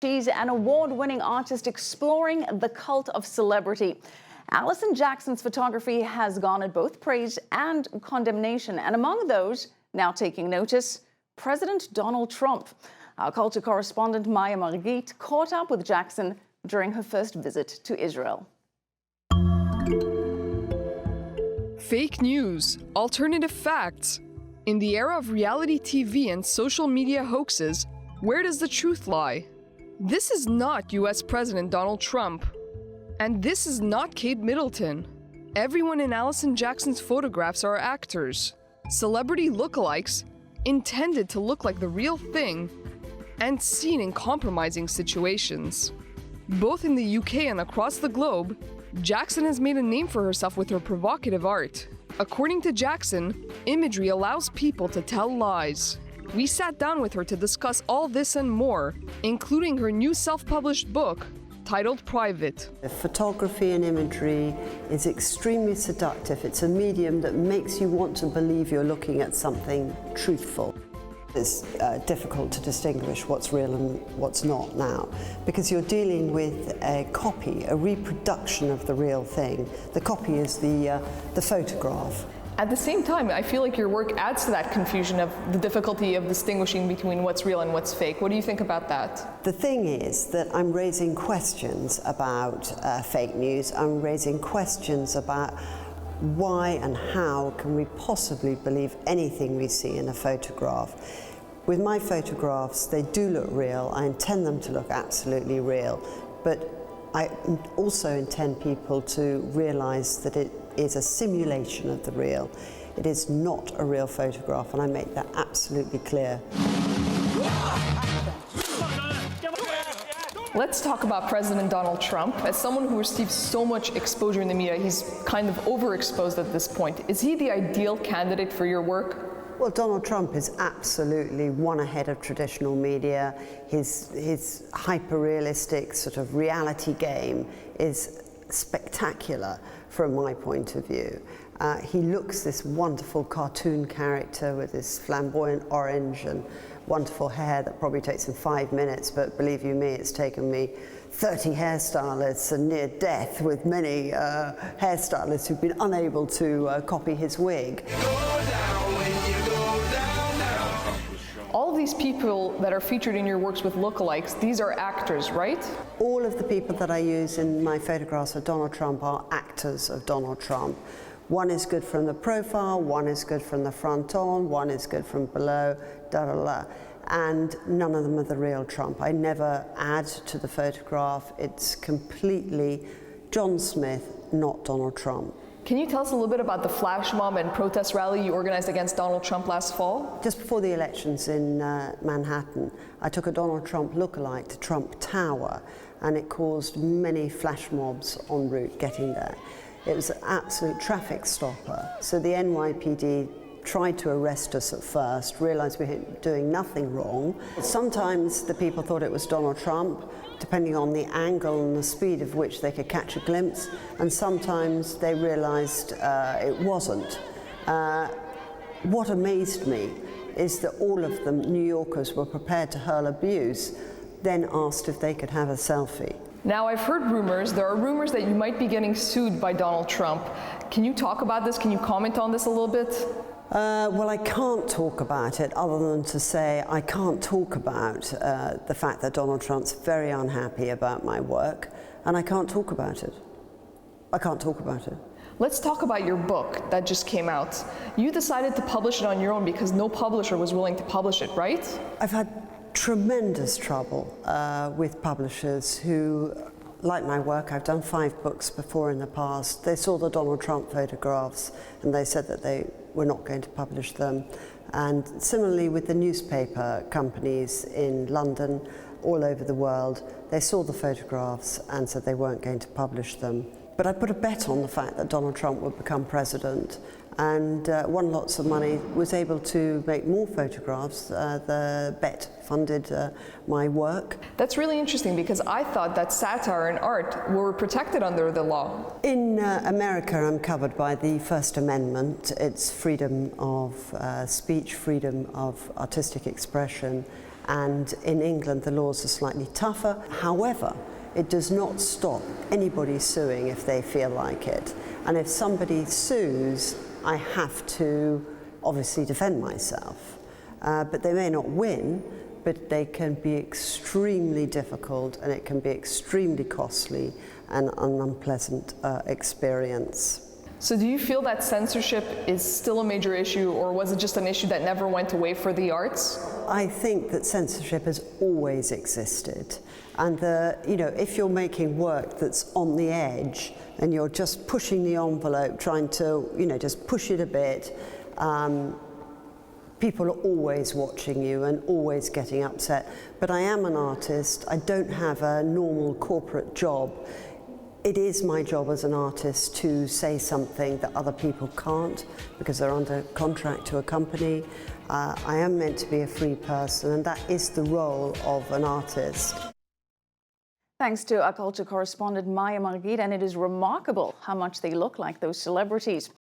She's an award-winning artist exploring the cult of celebrity. Alison Jackson's photography has garnered both praise and condemnation, and among those now taking notice, President Donald Trump. Our culture correspondent Maya Margit caught up with Jackson during her first visit to Israel. Fake news, alternative facts. In the era of reality TV and social media hoaxes, where does the truth lie? This is not US President Donald Trump. And this is not Kate Middleton. Everyone in Alison Jackson's photographs are actors, celebrity lookalikes, intended to look like the real thing, and seen in compromising situations. Both in the UK and across the globe, Jackson has made a name for herself with her provocative art. According to Jackson, imagery allows people to tell lies. We sat down with her to discuss all this and more, including her new self-published book, titled Private. Photography and imagery is extremely seductive. It's a medium that makes you want to believe you're looking at something truthful. It's difficult to distinguish what's real and what's not now, because you're dealing with a copy, a reproduction of the real thing. The copy is the photograph. At the same time, I feel like your work adds to that confusion of the difficulty of distinguishing between what's real and what's fake. What do you think about that? The thing is that I'm raising questions about fake news. I'm raising questions about why and how can we possibly believe anything we see in a photograph. With my photographs, they do look real. I intend them to look absolutely real, but I also intend people to realize that it is a simulation of the real. It is not a real photograph, and I make that absolutely clear. Let's talk about President Donald Trump. As someone who receives so much exposure in the media, he's kind of overexposed at this point. Is he the ideal candidate for your work? Well, Donald Trump is absolutely one ahead of traditional media. His hyper-realistic sort of reality game is spectacular from my point of view. He looks this wonderful cartoon character with this flamboyant orange and wonderful hair that probably takes him 5 minutes, but believe you me, it's taken me 30 hairstylists and near death with many hairstylists who've been unable to copy his wig. All of these people that are featured in your works with lookalikes, these are actors, right? All of the people that I use in my photographs of Donald Trump are actors of Donald Trump. One is good from the profile, one is good from the front on, one is good from below, and none of them are the real Trump. I never add to the photograph. It's completely John Smith, not Donald Trump. Can you tell us a little bit about the flash mob and protest rally you organized against Donald Trump last fall? Just before the elections in Manhattan, I took a Donald Trump lookalike to Trump Tower, and it caused many flash mobs en route getting there. It was an absolute traffic stopper. So the NYPD tried to arrest us at first, realized we were doing nothing wrong. Sometimes the people thought it was Donald Trump, depending on the angle and the speed of which they could catch a glimpse, and sometimes they realized it wasn't. What amazed me is that all of them, New Yorkers, were prepared to hurl abuse, then asked if they could have a selfie. Now, I've heard rumors, there are rumors that you might be getting sued by Donald Trump. Can you talk about this? Can you comment on this a little bit? Well, I can't talk about it other than to say I can't talk about the fact that Donald Trump's very unhappy about my work, and I can't talk about it. I can't talk about it. Let's talk about your book that just came out. You decided to publish it on your own because no publisher was willing to publish it, right? I've had tremendous trouble with publishers who like my work. I've done 5 books before in the past. They saw the Donald Trump photographs and they said that they were not going to publish them. And similarly with the newspaper companies in London, all over the world, they saw the photographs and said they weren't going to publish them. But I put a bet on the fact that Donald Trump would become president, and won lots of money, was able to make more photographs. The bet funded my work. That's really interesting, because I thought that satire and art were protected under the law. In America, I'm covered by the First Amendment. It's freedom of speech, freedom of artistic expression, and in England the laws are slightly tougher. However, it does not stop anybody suing if they feel like it. And if somebody sues, I have to obviously defend myself. But they may not win, but they can be extremely difficult and it can be extremely costly and an unpleasant experience. So do you feel that censorship is still a major issue, or was it just an issue that never went away for the arts? I think that censorship has always existed. And if you're making work that's on the edge and you're just pushing the envelope, trying to, just push it a bit, people are always watching you and always getting upset. But I am an artist. I don't have a normal corporate job. It is my job as an artist to say something that other people can't because they're under contract to a company. I am meant to be a free person, and that is the role of an artist. Thanks to our culture correspondent Maya Margit, and it is remarkable how much they look like those celebrities.